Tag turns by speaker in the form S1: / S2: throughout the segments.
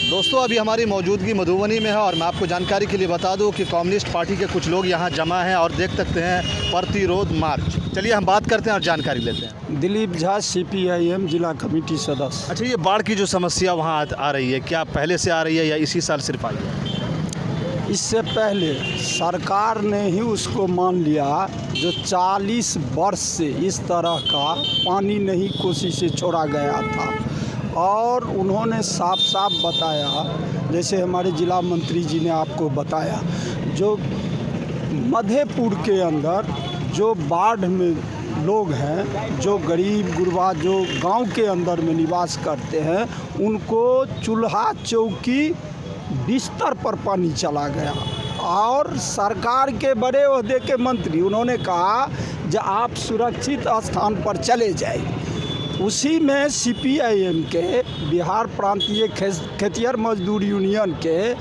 S1: दोस्तों, अभी हमारी मौजूदगी मधुबनी में है और मैं आपको जानकारी के लिए बता दूं कि कम्युनिस्ट पार्टी के कुछ लोग यहां जमा हैं और देख सकते हैं प्रतिरोध मार्च। चलिए हम बात करते हैं और जानकारी लेते हैं।
S2: दिलीप झा CPIM जिला कमेटी सदस्य।
S1: अच्छा, ये बाढ़ की जो समस्या वहां आ रही है, क्या पहले से आ रही है या इसी साल सिर्फ आई है?
S2: इससे पहले सरकार ने ही उसको मान लिया, जो 40 वर्ष से इस तरह का पानी नहीं कोसी से छोड़ा गया था। और उन्होंने साफ साफ बताया, जैसे हमारे जिला मंत्री जी ने आपको बताया, जो मधेपुर के अंदर जो बाढ़ में लोग हैं, जो गरीब गुरबा जो गांव के अंदर में निवास करते हैं, उनको चूल्हा चौकी बिस्तर पर पानी चला गया। और सरकार के बड़े ओहदे के मंत्री उन्होंने कहा जो आप सुरक्षित स्थान पर चले जाए। उसी में CPIM के बिहार प्रांतीय खेतिहर मजदूर यूनियन के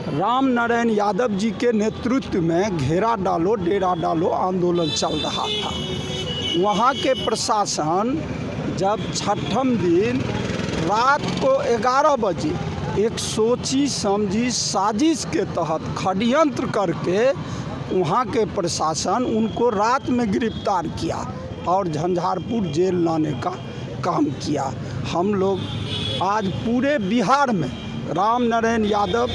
S2: राम नारायण यादव जी के नेतृत्व में घेरा डालो डेरा डालो आंदोलन चल रहा था। वहाँ के प्रशासन जब छठम दिन रात को 11 बजे एक सोची समझी साजिश के तहत षड्यंत्र करके वहाँ के प्रशासन उनको रात में गिरफ्तार किया और झंझारपुर जेल लाने का काम किया। हम लोग आज पूरे बिहार में राम नारायण यादव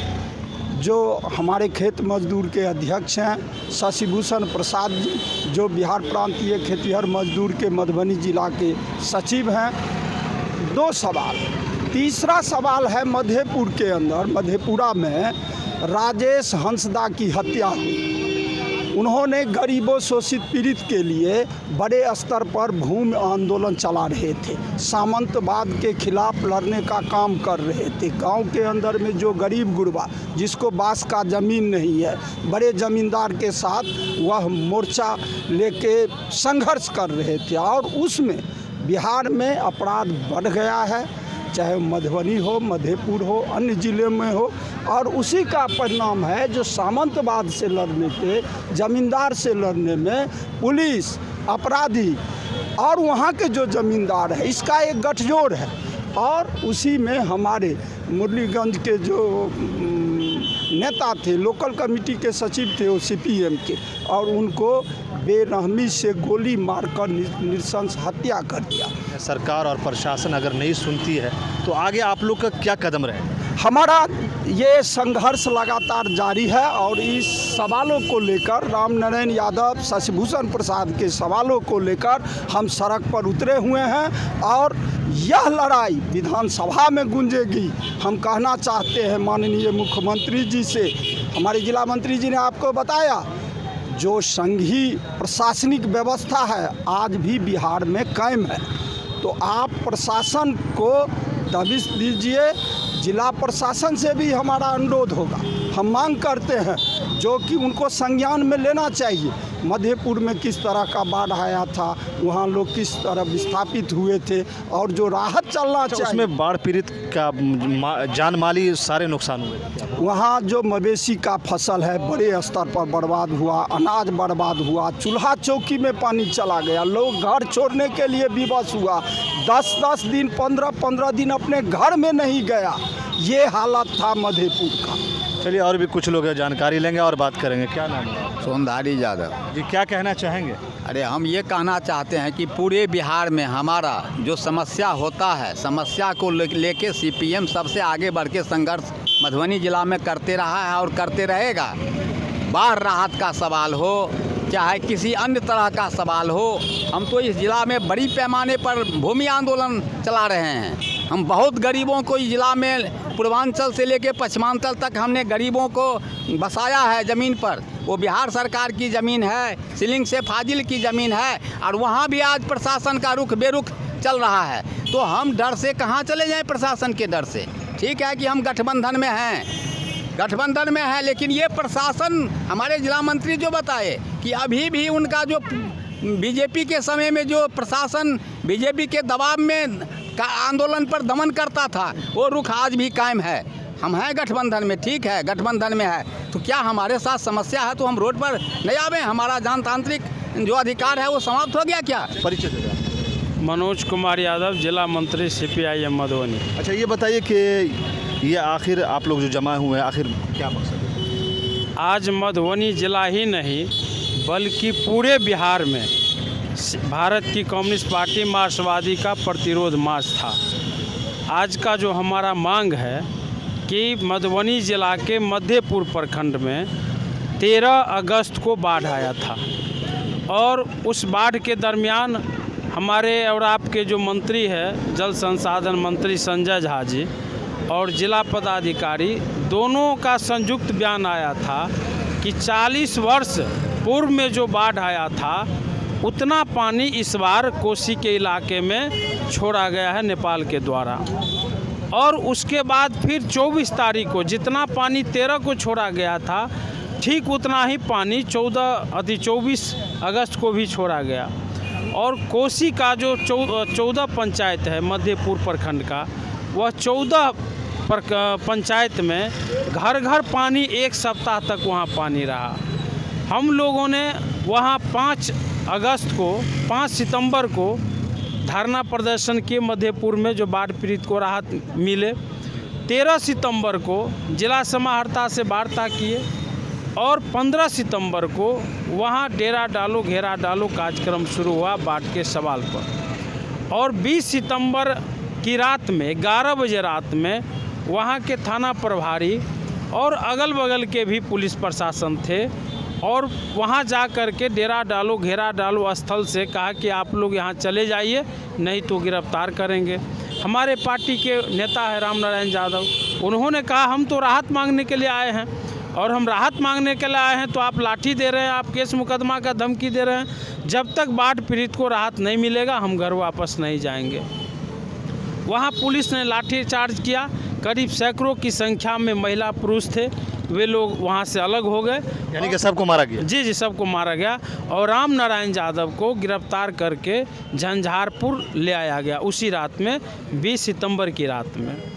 S2: जो हमारे खेत मजदूर के अध्यक्ष हैं, शशिभूषण प्रसाद जी जो बिहार प्रांतीय खेतिहर मजदूर के मधुबनी जिला के सचिव हैं। 2 सवाल। तीसरा सवाल है, मधेपुर के अंदर मधेपुरा में राजेश हंसदा की हत्या हुई। उन्होंने गरीबों शोषित पीड़ित के लिए बड़े स्तर पर भूमि आंदोलन चला रहे थे, सामंतवाद के खिलाफ लड़ने का काम कर रहे थे। गांव के अंदर में जो गरीब गुरबा जिसको बास का ज़मीन नहीं है, बड़े ज़मींदार के साथ वह मोर्चा लेके संघर्ष कर रहे थे। और उसमें बिहार में अपराध बढ़ गया है, चाहे मधुबनी हो, मधेपुर हो, अन्य ज़िले में हो। और उसी का परिणाम है जो सामंतवाद से लड़ने के, ज़मींदार से लड़ने में पुलिस, अपराधी और वहाँ के जो ज़मींदार है, इसका एक गठजोड़ है। और उसी में हमारे मुरलीगंज के जो नेता थे, लोकल कमेटी के सचिव थे वो CPM के, और उनको बेरहमी से गोली मारकर नृशंस हत्या कर दिया।
S1: सरकार और प्रशासन अगर नहीं सुनती है तो आगे आप लोग का क्या कदम रहेगा?
S2: हमारा ये संघर्ष लगातार जारी है और इस सवालों को लेकर, राम नारायण यादव, शशिभूषण प्रसाद के सवालों को लेकर हम सड़क पर उतरे हुए हैं और यह लड़ाई विधानसभा में गूंजेगी। हम कहना चाहते हैं माननीय मुख्यमंत्री जी से, हमारे जिला मंत्री जी ने आपको बताया, जो संघीय प्रशासनिक व्यवस्था है आज भी बिहार में कायम है, तो आप प्रशासन को दबिश दीजिए। जिला प्रशासन से भी हमारा अनुरोध होगा, हम मांग करते हैं जो कि उनको संज्ञान में लेना चाहिए। मधेपुर में किस तरह का बाढ़ आया था, वहाँ लोग किस तरह विस्थापित हुए थे और जो राहत चलना चाहिए।
S1: उसमें बाढ़ पीड़ित का जान माली सारे नुकसान हुए।
S2: वहाँ जो मवेशी का फसल है बड़े स्तर पर बर्बाद हुआ, अनाज बर्बाद हुआ, चूल्हा चौकी में पानी चला गया, लोग घर छोड़ने के लिए विवश हुआ, 10-10 दिन 15-15 दिन अपने घर में नहीं गया। ये हालत था मधेपुर का।
S1: चलिए और भी कुछ लोग जानकारी लेंगे और बात करेंगे। क्या नाम है?
S3: सोनधारी यादव
S1: जी, क्या कहना चाहेंगे?
S3: अरे हम ये कहना चाहते हैं कि पूरे बिहार में हमारा जो समस्या होता है, समस्या को लेके CPM सबसे आगे बढ़ के संघर्ष मधुबनी जिला में करते रहा है और करते रहेगा। बाढ़ राहत का सवाल हो, चाहे किसी अन्य तरह का सवाल हो, हम तो इस जिला में बड़ी पैमाने पर भूमि आंदोलन चला रहे हैं। हम बहुत गरीबों को इस जिला में पूर्वांचल से लेकर पश्चिमांचल तक हमने गरीबों को बसाया है ज़मीन पर। वो बिहार सरकार की ज़मीन है, सीलिंग से फाजिल की ज़मीन है, और वहाँ भी आज प्रशासन का रुख बेरुख चल रहा है। तो हम डर से कहाँ चले जाएं? प्रशासन के डर से। ठीक है कि हम गठबंधन में हैं, लेकिन ये प्रशासन, हमारे जिला मंत्री जो बताए कि अभी भी उनका जो बीजेपी के समय में जो प्रशासन बीजेपी के दबाव में का आंदोलन पर दमन करता था, वो रुख आज भी कायम है। हम हैं गठबंधन में, ठीक है, गठबंधन में है, तो क्या हमारे साथ समस्या है तो हम रोड पर नहीं आवे? हमारा जनतांत्रिक जो अधिकार है वो समाप्त हो गया क्या?
S1: परिचय दे दीजिए।
S4: मनोज कुमार यादव, जिला मंत्री CPIM मधुबनी।
S1: अच्छा, ये बताइए कि ये आखिर आप लोग जो जमा हुए हैं, आखिर क्या मकसद है?
S4: आज मधुबनी जिला ही नहीं बल्कि पूरे बिहार में भारत की कम्युनिस्ट पार्टी मार्क्सवादी का प्रतिरोध मार्च था। आज का जो हमारा मांग है कि मधुबनी जिला के मध्यपुर प्रखंड में 13 अगस्त को बाढ़ आया था और उस बाढ़ के दरमियान हमारे और आपके जो मंत्री है जल संसाधन मंत्री संजय झा जी और जिला पदाधिकारी दोनों का संयुक्त बयान आया था कि 40 वर्ष पूर्व में जो बाढ़ आया था उतना पानी इस बार कोसी के इलाके में छोड़ा गया है नेपाल के द्वारा। और उसके बाद फिर 24 तारीख को जितना पानी 13 को छोड़ा गया था ठीक उतना ही पानी 24 अगस्त को भी छोड़ा गया। और कोसी का जो 14 पंचायत है मध्यपुर प्रखंड का, वह 14 पंचायत में घर घर पानी 1 सप्ताह तक वहाँ पानी रहा। हम लोगों ने वहाँ 5 सितंबर को धरना प्रदर्शन किए मध्यपुर में जो बाढ़ पीड़ित को राहत मिले। 13 सितंबर को जिला समाहर्ता से वार्ता किए और 15 सितंबर को वहाँ डेरा डालो घेरा डालो कार्यक्रम शुरू हुआ बाढ़ के सवाल पर। और 20 सितंबर की रात में 11 बजे रात में वहाँ के थाना प्रभारी और अगल बगल के भी पुलिस प्रशासन थे और वहाँ जा कर के डेरा डालो घेरा डालो स्थल से कहा कि आप लोग यहाँ चले जाइए नहीं तो गिरफ्तार करेंगे। हमारे पार्टी के नेता है राम नारायण यादव, उन्होंने कहा हम तो राहत मांगने के लिए आए हैं और हम राहत मांगने के लिए आए हैं तो आप लाठी दे रहे हैं, आप केस मुकदमा का धमकी दे रहे हैं। जब तक बाढ़ पीड़ित को राहत नहीं मिलेगा हम घर वापस नहीं जाएंगे। वहाँ पुलिस ने लाठी चार्ज किया, करीब सैकड़ों की संख्या में महिला पुरुष थे, वे लोग वहाँ से अलग हो गए।
S1: यानी कि सबको मारा गया?
S4: जी सबको मारा गया और राम नारायण यादव को गिरफ्तार करके झंझारपुर ले आया गया उसी रात में 20 सितंबर की रात में।